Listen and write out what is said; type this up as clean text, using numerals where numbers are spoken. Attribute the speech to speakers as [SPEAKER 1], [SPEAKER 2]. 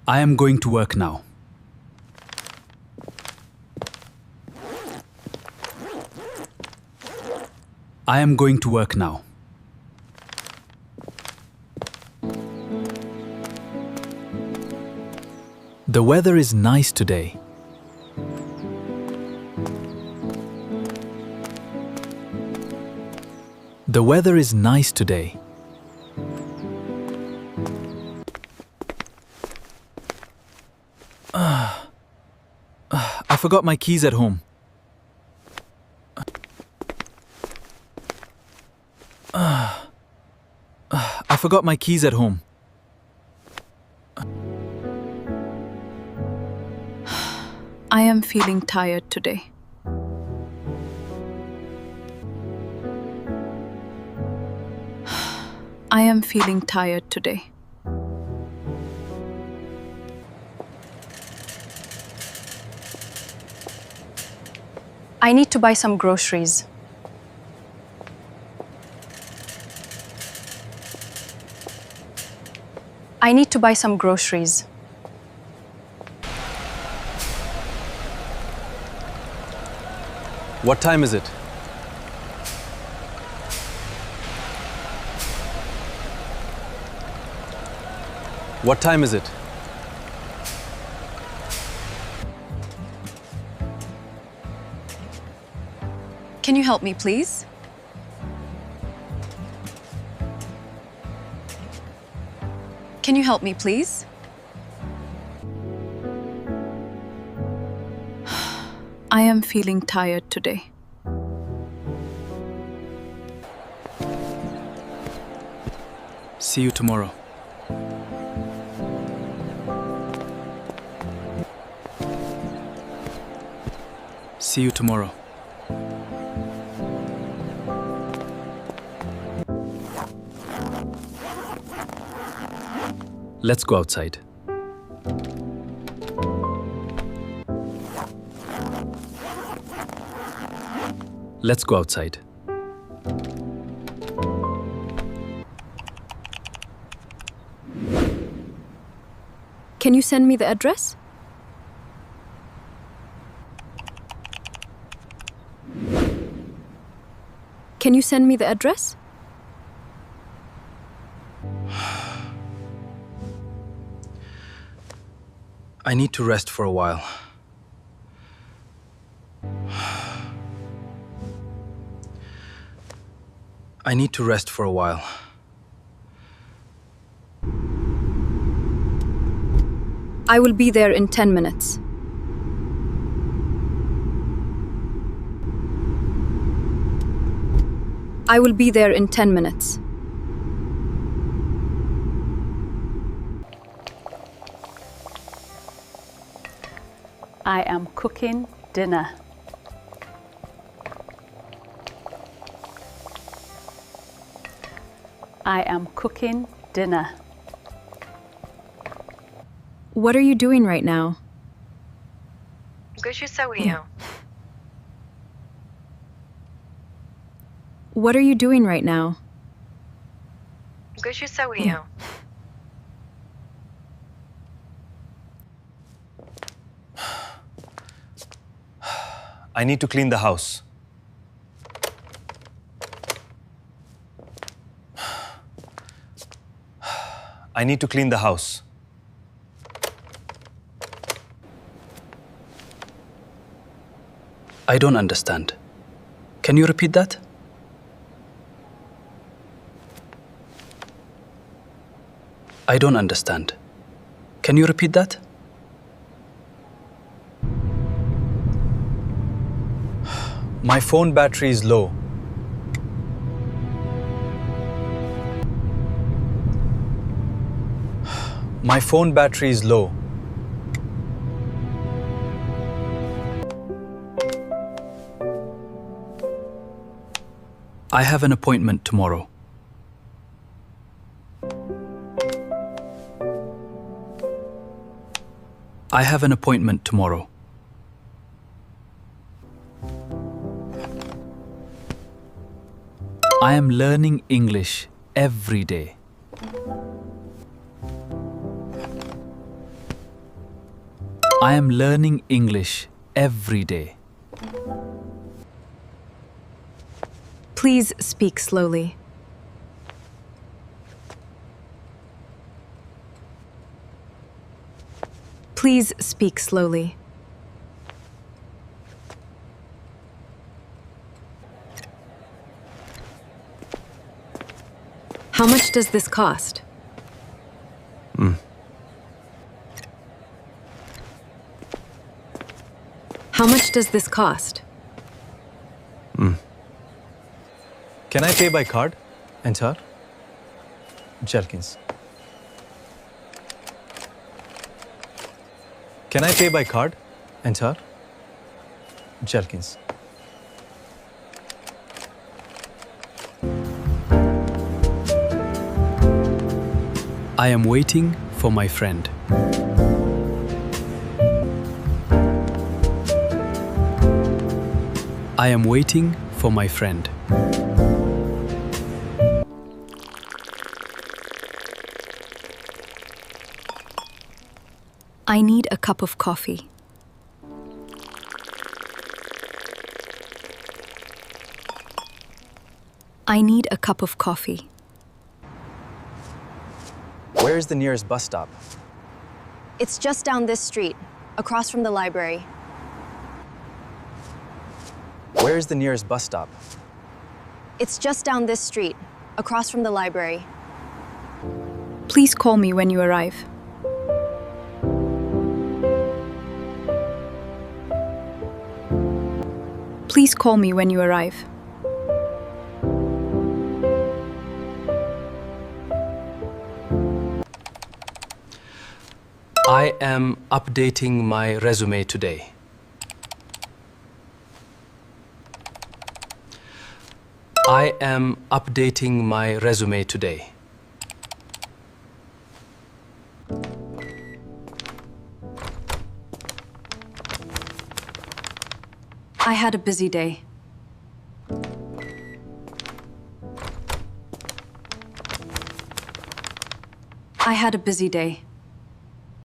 [SPEAKER 1] I am going to work now. I am going to work now. The weather is nice today. The weather is nice today. I forgot my keys at home. I forgot my keys at home.
[SPEAKER 2] I am feeling tired today. I am feeling tired today. I need to buy some groceries. I need to buy some groceries.
[SPEAKER 1] What time is it? What time is it?
[SPEAKER 2] Can you help me, please? Can you help me, please? I am feeling tired today.
[SPEAKER 1] See you tomorrow. See you tomorrow. Let's go outside. Let's go outside.
[SPEAKER 2] Can you send me the address? Can you send me the address?
[SPEAKER 1] I need to rest for a while. I need to rest for a while.
[SPEAKER 2] I will be there in 10 minutes. I will be there in 10 minutes.
[SPEAKER 3] I am cooking dinner. I am cooking dinner.
[SPEAKER 2] What are you doing right now? What are you doing right now?
[SPEAKER 1] I need to clean the house. I need to clean the house. I don't understand. Can you repeat that? I don't understand. Can you repeat that? My phone battery is low. My phone battery is low. I have an appointment tomorrow. I have an appointment tomorrow. I am learning English every day. I am learning English every day.
[SPEAKER 2] Please speak slowly. Please speak slowly. How much does this cost? How much does this cost?
[SPEAKER 4] Can I pay by card? Enter. Jelkins. Can I pay by card? Enter. Jelkins.
[SPEAKER 1] I am waiting for my friend. I am waiting for my friend.
[SPEAKER 2] I need a cup of coffee. I need a cup of coffee.
[SPEAKER 4] Where is the nearest bus stop?
[SPEAKER 2] It's just down this street, across from the library.
[SPEAKER 4] Where is the nearest bus stop?
[SPEAKER 2] It's just down this street, across from the library. Please call me when you arrive. Please call me when you arrive.
[SPEAKER 1] I am updating my resume today. I am updating my resume today.
[SPEAKER 2] I had a busy day. I had a busy day.